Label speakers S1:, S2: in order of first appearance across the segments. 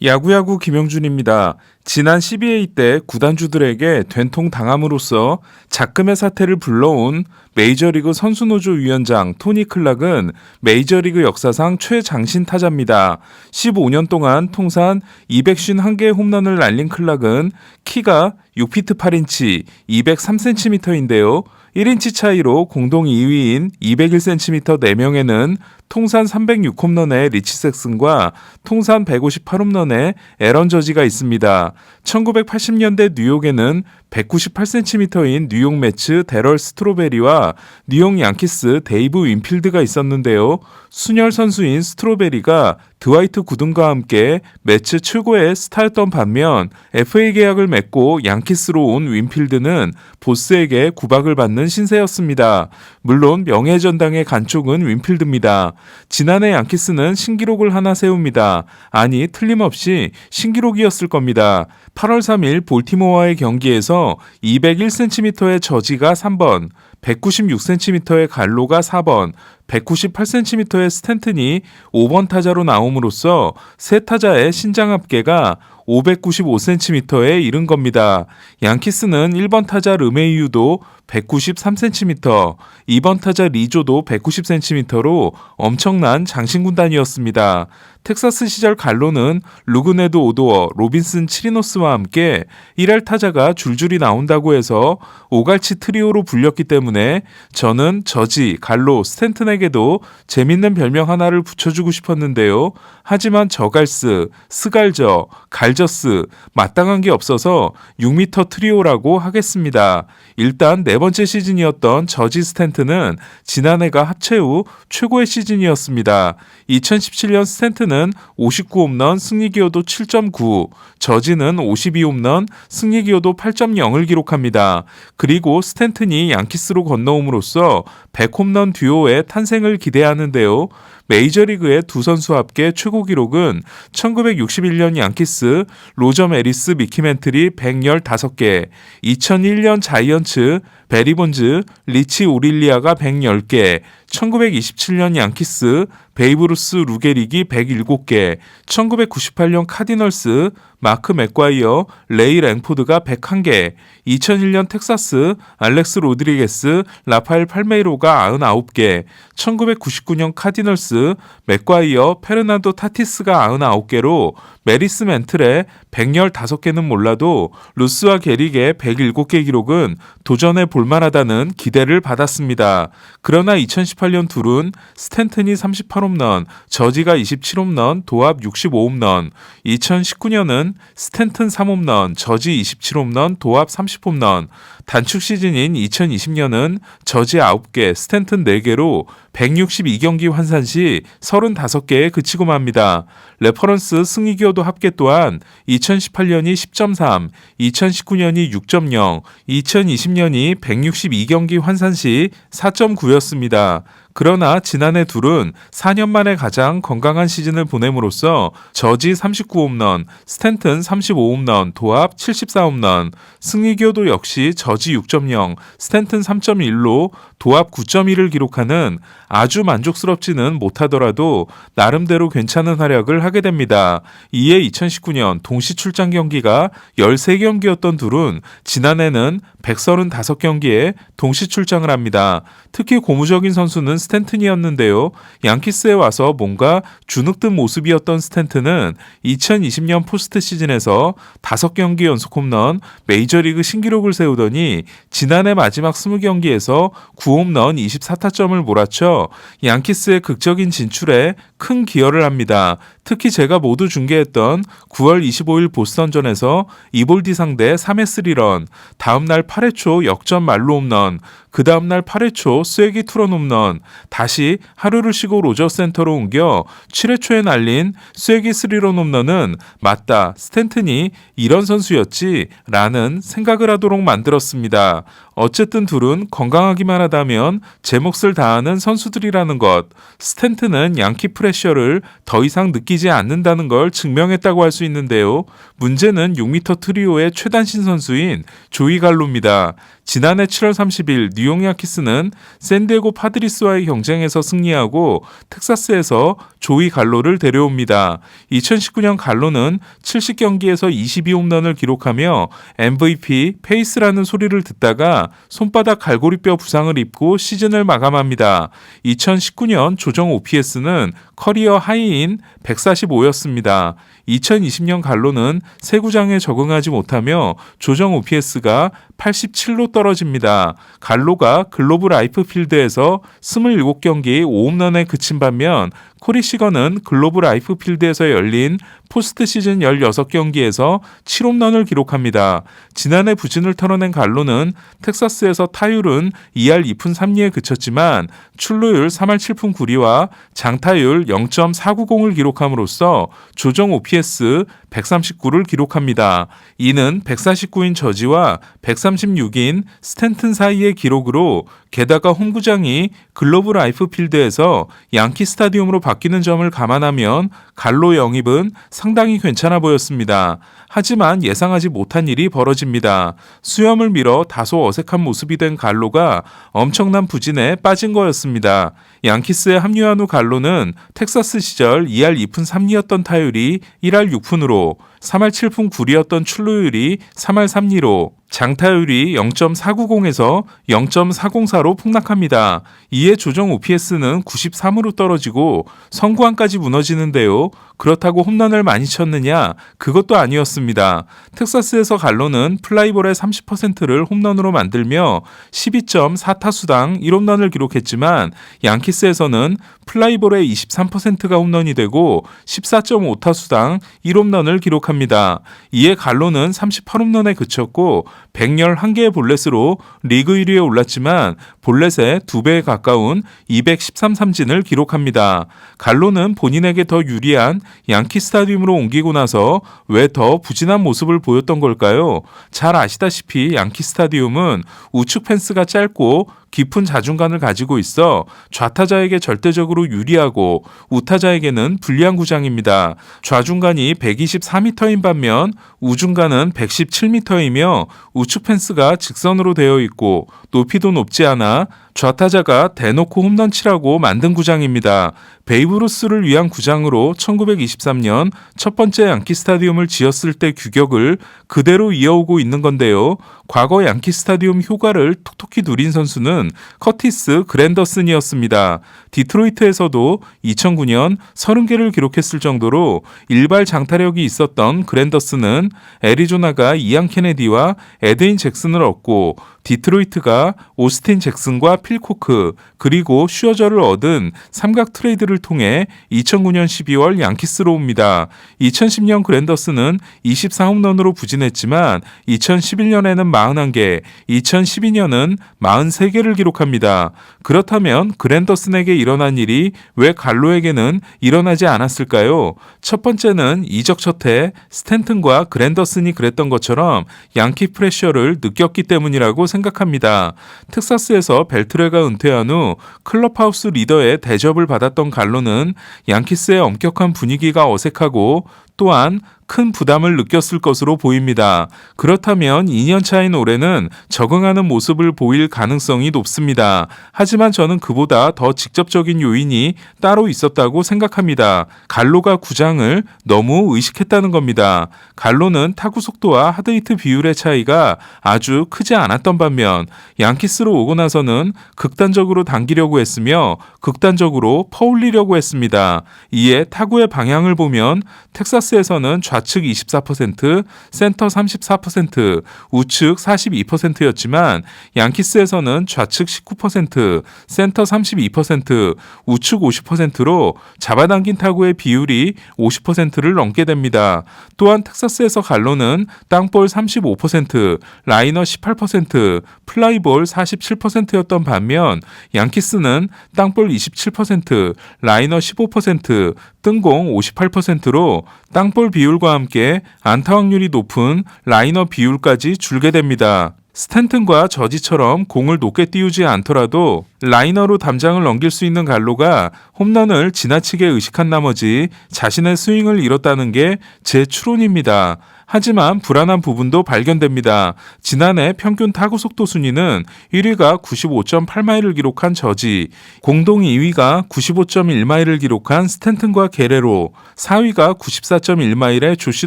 S1: 야구야구 김영준입니다. 지난 12회 때 구단주들에게 된통 당함으로써 작금의 사태를 불러온 메이저리그 선수노조 위원장 토니 클락은 메이저리그 역사상 최장신 타자입니다. 15년 동안 통산 251개의 홈런을 날린 클락은 키가 6피트 8인치 203cm인데요. 1인치 차이로 공동 2위인 201cm 4명에는 통산 306홈런의 리치 섹슨과 통산 158홈런의 에런 저지가 있습니다. 1980년대 뉴욕에는 198cm인 뉴욕 매츠 데럴 스트로베리와 뉴욕 양키스 데이브 윈필드가 있었는데요. 순혈 선수인 스트로베리가 드와이트 구든과 함께 매츠 최고의 스타였던 반면 FA 계약을 맺고 양키스로 온 윈필드는 보스에게 구박을 받는 신세였습니다. 물론 명예전당의 간쪽은 윈필드입니다. 지난해 양키스는 신기록을 하나 세웁니다. 아니 틀림없이 신기록이었을 겁니다. 8월 3일 볼티모어와의 경기에서 201cm의 저지가 3번, 196cm의 갈로가 4번, 198cm의 스탠튼이 5번 타자로 나옴으로써 세 타자의 신장 합계가 595cm에 이른 겁니다. 양키스는 1번 타자 르메이유도 193cm, 2번 타자 리조도 190cm로 엄청난 장신군단이었습니다. 텍사스 시절 갈로는 루그네드 오도어, 로빈슨 치리노스와 함께 1할 타자가 줄줄이 나온다고 해서 오갈치 트리오로 불렸기 때문에 저는 저지, 갈로, 스탠튼에게도 재밌는 별명 하나를 붙여주고 싶었는데요. 하지만 저갈스, 스갈저, 갈저스 마땅한 게 없어서 6m 트리오라고 하겠습니다. 일단 네 번째 시즌이었던 저지 스탠튼은 지난해가 합체 후 최고의 시즌이었습니다. 2017년 스탠튼은 59홈런, 승리기여도 7.9, 저지는 52홈런, 승리기여도 8.0을 기록합니다. 그리고 스탠튼이 양키스로 건너옴으로써 100홈런 듀오의 탄생을 기대하는데요. 메이저리그의 두 선수 합계 최고 기록은 1961년 양키스 로저 메리스 미키멘트리 115개, 2001년 자이언츠 베리 본즈 리치 오릴리아가 110개, 1927년 양키스 베이브루스 루게릭이 107개, 1998년 카디널스 마크 맥과이어 레이 랭포드가 101개, 2001년 텍사스 알렉스 로드리게스 라파엘 팔메이로가 99개, 1999년 카디널스 맥과이어 페르난도 타티스가 99개로 메리스 멘틀의 115개는 몰라도 루스와 게릭의 107개 기록은 도전해 볼만하다는 기대를 받았습니다. 그러나 2018년 둘은 스탠튼이 38홈런, 저지가 27홈런, 도합 65홈런, 2019년은 스탠튼 3홈런, 저지 27홈런, 도합 30홈런, 단축 시즌인 2020년은 저지 9개, 스탠튼 4개로 162경기 환산 시 35개에 그치고 맙니다. 레퍼런스 승리기여도 합계 또한 2018년이 10.3, 2019년이 6.0, 2020년이 162경기 환산 시 4.9였습니다. 그러나 지난해 둘은 4년 만에 가장 건강한 시즌을 보냄으로써 저지 39홈런, 스탠튼 35홈런, 도합 74홈런, 승리기여도 역시 저지 6.0, 스탠튼 3.1로 도합 9.1을 기록하는 아주 만족스럽지는 못하더라도 나름대로 괜찮은 활약을 하게 됩니다. 이에 2019년 동시 출장 경기가 13경기였던 둘은 지난해는 135경기에 동시 출장을 합니다. 특히 고무적인 선수는 스탠튼이었는데요. 양키스에 와서 뭔가 주눅든 모습이었던 스탠튼은 2020년 포스트 시즌에서 5경기 연속 홈런, 메이저리그 신기록을 세우더니 지난해 마지막 20경기에서 9홈런 24타점을 몰아쳐 양키스의 극적인 진출에 큰 기여를 합니다. 특히 제가 모두 중계했던 9월 25일 보스턴전에서 이볼디 상대 3회 3런, 다음날 8회 초 역전 말로 홈런, 그 다음날 8회 초 쐐기 투런 홈런, 다시 하루를 쉬고 로저 센터로 옮겨 7회 초에 날린 쐐기 3런 홈런은 맞다, 스탠튼이 이런 선수였지 라는 생각을 하도록 만들었습니다. 어쨌든 둘은 건강하기만 하다면 제 몫을 다하는 선수들이라는 것, 스탠튼은 양키 프레셔를 더 이상 느끼지 않는다는 걸 증명했다고 할 수 있는데요. 문제는 6m 트리오의 최단신 선수인 조이 갈로입니다. 지난해 7월 30일 뉴욕 양키스는 샌디에고 파드리스와의 경쟁에서 승리하고 텍사스에서 조이 갈로를 데려옵니다. 2019년 갈로는 70경기에서 22홈런을 기록하며 MVP 페이스라는 소리를 듣다가 손바닥 갈고리뼈 부상을 입고 시즌을 마감합니다. 2019년 조정 OPS는 커리어 하이인 145였습니다. 2020년 갈로는 세구장에 적응하지 못하며 조정 OPS가 87로 떨어집니다. 갈로가 글로브 라이프 필드에서 27경기 5홈런에 그친 반면 코리 시거는 글로브 라이프 필드에서 열린 포스트 시즌 16경기에서 7홈런을 기록합니다. 지난해 부진을 털어낸 갈로는 텍사스에서 타율은 2할 2푼 3리에 그쳤지만 출루율 3할 7푼 9리와 장타율 0.490을 기록함으로써 조정 OPS 139를 기록합니다. 이는 149인 저지와 136인 스탠튼 사이의 기록으로 게다가 홈구장이 글로브 라이프 필드에서 양키 스타디움으로 바뀌는 점을 감안하면 갈로 영입은 상당히 괜찮아 보였습니다. 하지만 예상하지 못한 일이 벌어집니다. 수염을 밀어 다소 어색한 모습이 된 갈로가 엄청난 부진에 빠진 거였습니다. 양키스에 합류한 후 갈로는 텍사스 시절 2할 2푼 3리였던 타율이 1할 6푼으로 3할 7푼 9리였던 출루율이 3할 3리로 장타율이 0.490에서 0.404로 폭락합니다. 이에 조정 OPS는 93으로 떨어지고 선구안까지 무너지는데요. 그렇다고 홈런을 많이 쳤느냐? 그것도 아니었습니다. 텍사스에서 갈로는 플라이볼의 30%를 홈런으로 만들며 12.4타수당 1홈런을 기록했지만 양키스에서는 플라이볼의 23%가 홈런이 되고 14.5타수당 1홈런을 기록합니다. 이에 갈로는 38홈런에 그쳤고 111개의 볼넷으로 리그 1위에 올랐지만 볼넷의 2배에 가까운 213 삼진을 기록합니다. 갈로는 본인에게 더 유리한 양키 스타디움으로 옮기고 나서 왜 더 부진한 모습을 보였던 걸까요? 잘 아시다시피 양키 스타디움은 우측 펜스가 짧고 깊은 자중간을 가지고 있어 좌타자에게 절대적으로 유리하고 우타자에게는 불리한 구장입니다. 좌중간이 124m인 반면 우중간은 117m이며 우측 펜스가 직선으로 되어 있고 높이도 높지 않아 좌타자가 대놓고 홈런 치라고 만든 구장입니다. 베이브루스를 위한 구장으로 1923년 첫 번째 양키 스타디움을 지었을 때 규격을 그대로 이어오고 있는 건데요. 과거 양키 스타디움 효과를 톡톡히 누린 선수는 커티스 그랜더슨이었습니다. 디트로이트에서도 2009년 30개를 기록했을 정도로 일발 장타력이 있었던 그랜더슨은 애리조나가 이안 케네디와 에드윈 잭슨을 얻고 디트로이트가 오스틴 잭슨과 필 코크 그리고 슈어저를 얻은 삼각 트레이드를 통해 2009년 12월 양키스로 옵니다. 2010년 그랜더슨은 24홈런으로 부진했지만 2011년에는 41개, 2012년은 43개를 기록합니다. 그렇다면 그랜더슨에게 일어난 일이 왜 갈로에게는 일어나지 않았을까요? 첫 번째는 이적 첫해 스탠튼과 그랜더슨이 그랬던 것처럼 양키 프레셔를 느꼈기 때문이라고 생각합니다. 텍사스에서 벨트레가 은퇴한 후 클럽하우스 리더의 대접을 받았던 갈로는 양키스의 엄격한 분위기가 어색하고 또한 큰 부담을 느꼈을 것으로 보입니다. 그렇다면 2년 차인 올해는 적응하는 모습을 보일 가능성이 높습니다. 하지만 저는 그보다 더 직접적인 요인이 따로 있었다고 생각합니다. 갈로가 구장을 너무 의식했다는 겁니다. 갈로는 타구 속도와 하드히트 비율의 차이가 아주 크지 않았던 반면 양키스로 오고 나서는 극단적으로 당기려고 했으며 극단적으로 퍼올리려고 했습니다. 이에 타구의 방향을 보면 텍사스에서는 좌측 24%, 센터 34%, 우측 42%였지만 양키스에서는 좌측 19%, 센터 32%, 우측 50%로 잡아당긴 타구의 비율이 50%를 넘게 됩니다. 또한 텍사스에서 갈로는 땅볼 35%, 라이너 18%, 플라이볼 47%였던 반면 양키스는 땅볼 27%, 라이너 15%, 뜬공 58%로 땅볼 비율과 함께 안타 확률이 높은 라이너 비율까지 줄게 됩니다. 스탠튼과 저지처럼 공을 높게 띄우지 않더라도 라이너로 담장을 넘길 수 있는 갈로가 홈런을 지나치게 의식한 나머지 자신의 스윙을 잃었다는 게 제 추론입니다. 하지만 불안한 부분도 발견됩니다. 지난해 평균 타구 속도 순위는 1위가 95.8마일을 기록한 저지, 공동 2위가 95.1마일을 기록한 스탠튼과 게레로, 4위가 94.1마일의 조시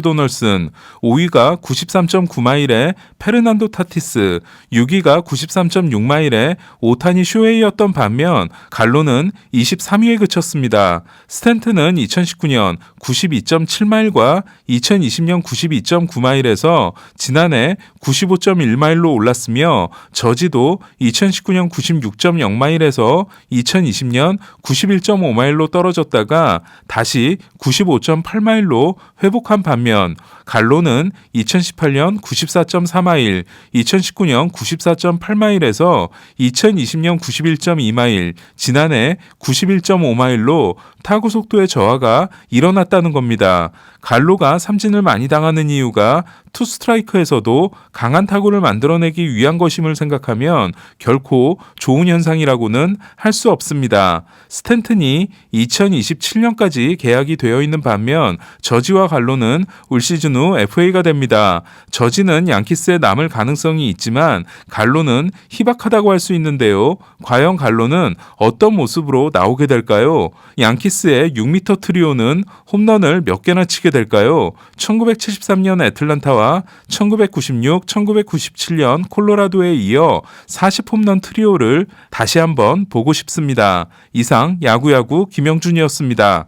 S1: 도널슨, 5위가 93.9마일의 페르난도 타티스, 6위가 93.6마일의 오타니 쇼헤이였던 반면 갈로는 23위에 그쳤습니다. 스탠튼은 2019년 92.7마일과 2020년 92.9마일에서 지난해 95.1마일로 올랐으며 저지도 2019년 96.0마일에서 2020년 91.5마일로 떨어졌다가 다시 95.8마일로 회복한 반면 갈로는 2018년 94.4마일, 2019년 94.8마일에서 2020년 91.2마일, 지난해 91.5마일로 타구 속도의 저하가 일어났다는 겁니다. 갈로가 삼진을 많이 당하는 이유가 투 스트라이크에서도 강한 타구를 만들어내기 위한 것임을 생각하면 결코 좋은 현상이라고는 할 수 없습니다. 스탠튼이 2027년까지 계약이 되어 있는 반면 저지와 갈로는 올 시즌 후 FA가 됩니다. 저지는 양키스에 남을 가능성이 있지만 갈로는 희박하다고 할 수 있는데요. 과연 갈로는 어떤 모습으로 나오게 될까요? 양키스의 6m 트리오는 홈런을 몇 개나 치게 될까요? 1973년 애틀란타와 1996, 1997년 콜로라도에 이어 40홈런 트리오를 다시 한번 보고 싶습니다. 이상 야구야구 김영준이었습니다.